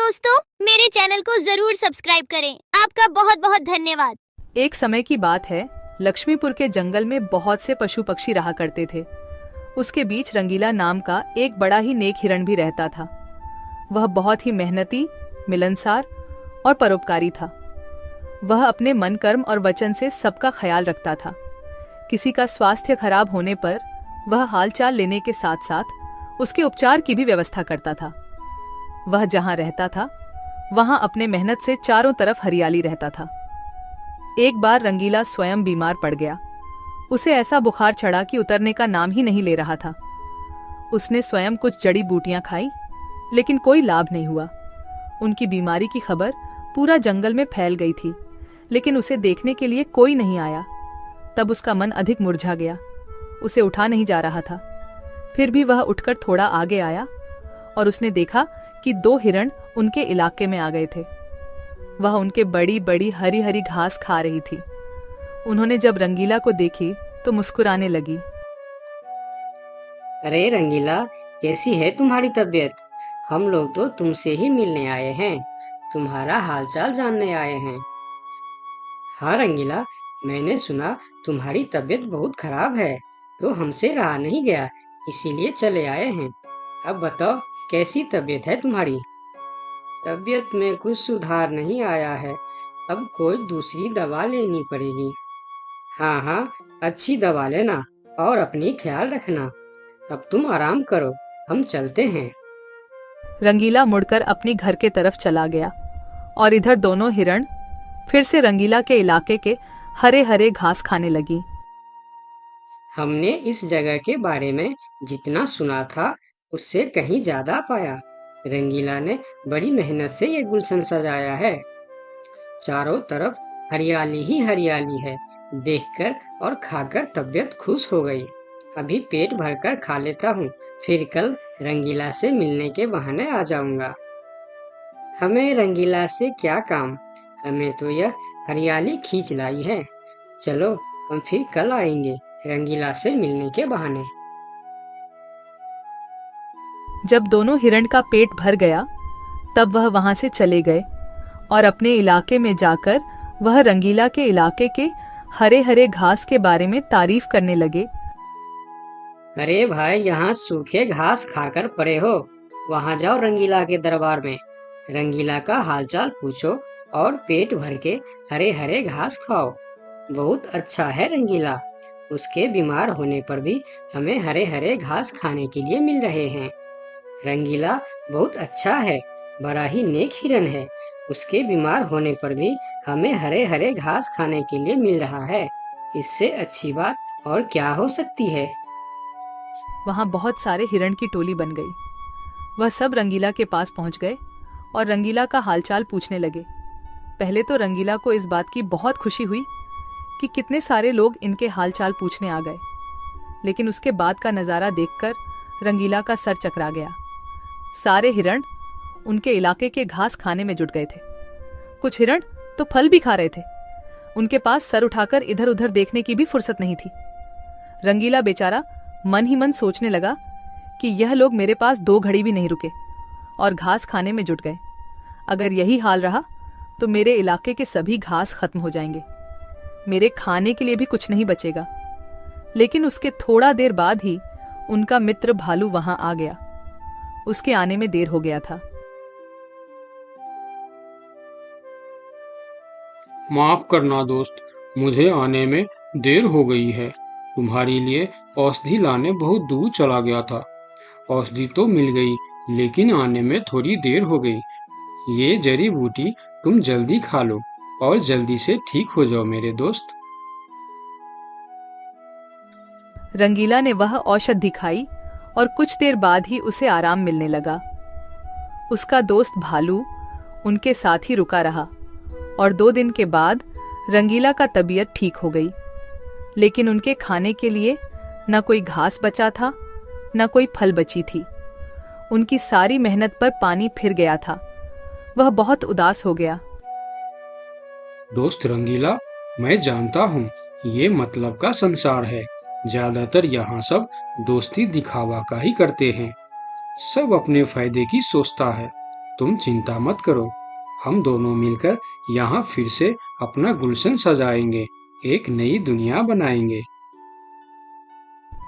दोस्तों, मेरे चैनल को जरूर सब्सक्राइब करें। आपका बहुत बहुत धन्यवाद। एक समय की बात है, लक्ष्मीपुर के जंगल में बहुत से पशु पक्षी रहा करते थे। उसके बीच रंगीला नाम का एक बड़ा ही नेक हिरण भी रहता था। वह बहुत ही मेहनती, मिलनसार और परोपकारी था। वह अपने मन, कर्म और वचन से सबका ख्याल रखता था। किसी का स्वास्थ्य खराब होने पर वह हालचाल लेने के साथ साथ उसके उपचार की भी व्यवस्था करता था। वह जहां रहता था वहां अपने मेहनत से चारों तरफ हरियाली रहता था। एक बार रंगीला स्वयं बीमार पड़ गया। उसे ऐसा बुखार चढ़ा कि उतरने का नाम ही नहीं ले रहा था। उसने स्वयं कुछ जड़ी बूटियां खाई, लेकिन कोई लाभ नहीं हुआ। उनकी बीमारी की खबर पूरा जंगल में फैल गई थी, लेकिन उसे देखने के लिए कोई नहीं आया। तब उसका मन अधिक मुरझा गया। उसे उठा नहीं जा रहा था। फिर भी वह उठकर थोड़ा आगे आया और उसने देखा कि 2 हिरण उनके इलाके में आ गए थे। वह उनके बड़ी बड़ी हरी हरी घास खा रही थी। उन्होंने जब रंगीला को देखी तो मुस्कुराने लगी। अरे रंगीला, कैसी है तुम्हारी तबीयत? हम लोग तो तुमसे ही मिलने आए हैं, तुम्हारा हालचाल जानने आए हैं। हाँ रंगीला, मैंने सुना तुम्हारी तबीयत बहुत खराब है, तो हमसे रहा नहीं गया, इसीलिए चले आए हैं। अब बताओ, कैसी तबीयत है तुम्हारी? तबीयत में कुछ सुधार नहीं आया है, अब कोई दूसरी दवा लेनी पड़ेगी। हाँ हाँ, अच्छी दवा लेना और अपनी ख्याल रखना। अब तुम आराम करो, हम चलते हैं। रंगीला मुड़कर अपनी घर के तरफ चला गया और इधर दोनों हिरण फिर से रंगीला के इलाके के हरे हरे घास खाने लगी। हमने इस जगह के बारे में जितना सुना था उससे कहीं ज्यादा पाया। रंगीला ने बड़ी मेहनत से ये गुलशन सजाया है। चारों तरफ हरियाली ही हरियाली है। देखकर और खाकर तबीयत खुश हो गई। अभी पेट भरकर खा लेता हूँ, फिर कल रंगीला से मिलने के बहाने आ जाऊंगा। हमें रंगीला से क्या काम, हमें तो यह हरियाली खींच लाई है। चलो, हम फिर कल आएंगे रंगीला से मिलने के बहाने। जब दोनों हिरण का पेट भर गया तब वह वहां से चले गए और अपने इलाके में जाकर वह रंगीला के इलाके के हरे हरे घास के बारे में तारीफ करने लगे। अरे भाई, यहाँ सूखे घास खाकर पड़े हो, वहाँ जाओ रंगीला के दरबार में, रंगीला का हालचाल पूछो और पेट भर के हरे हरे घास खाओ। बहुत अच्छा है रंगीला, उसके बीमार होने पर भी हमें हरे हरे घास खाने के लिए मिल रहे हैं। रंगीला बहुत अच्छा है, बड़ा ही नेक हिरन है, उसके बीमार होने पर भी हमें हरे हरे घास खाने के लिए मिल रहा है। इससे अच्छी बात और क्या हो सकती है। वहां बहुत सारे हिरण की टोली बन गई। वह सब रंगीला के पास पहुंच गए और रंगीला का हालचाल पूछने लगे। पहले तो रंगीला को इस बात की बहुत खुशी हुई कि कितने सारे लोग इनके हालचाल पूछने आ गए, लेकिन उसके बाद का नज़ारा देखकर रंगीला का सर चकरा गया। सारे हिरण उनके इलाके के घास खाने में जुट गए थे। कुछ हिरण तो फल भी खा रहे थे। उनके पास सर उठाकर इधर उधर देखने की भी फुर्सत नहीं थी। रंगीला बेचारा मन ही मन सोचने लगा कि यह लोग मेरे पास 2 घड़ी भी नहीं रुके और घास खाने में जुट गए। अगर यही हाल रहा तो मेरे इलाके के सभी घास खत्म हो जाएंगे, मेरे खाने के लिए भी कुछ नहीं बचेगा। लेकिन उसके थोड़ा देर बाद ही उनका मित्र भालू वहां आ गया। उसके आने में देर हो गया था। माफ करना दोस्त, मुझे आने में देर हो गई है। तुम्हारे लिए औषधि लाने बहुत दूर चला गया था। औषधि तो मिल गई, लेकिन आने में थोड़ी देर हो गई। ये जड़ी बूटी तुम जल्दी खा लो और जल्दी से ठीक हो जाओ मेरे दोस्त। रंगीला ने वह औषधि खाई और कुछ देर बाद ही उसे आराम मिलने लगा। उसका दोस्त भालू उनके साथ ही रुका रहा और 2 दिन के बाद रंगीला का तबीयत ठीक हो गई। लेकिन उनके खाने के लिए न कोई घास बचा था, न कोई फल बची थी। उनकी सारी मेहनत पर पानी फिर गया था। वह बहुत उदास हो गया। दोस्त रंगीला, मैं जानता हूँ ये मतलब का संसार है। ज्यादातर यहाँ सब दोस्ती दिखावा का ही करते हैं। सब अपने फायदे की सोचता है। तुम चिंता मत करो, हम दोनों मिलकर यहाँ फिर से अपना गुलशन सजाएंगे, एक नई दुनिया बनाएंगे।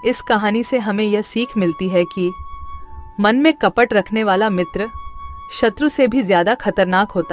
इस कहानी से हमें यह सीख मिलती है कि मन में कपट रखने वाला मित्र शत्रु से भी ज्यादा खतरनाक होता है।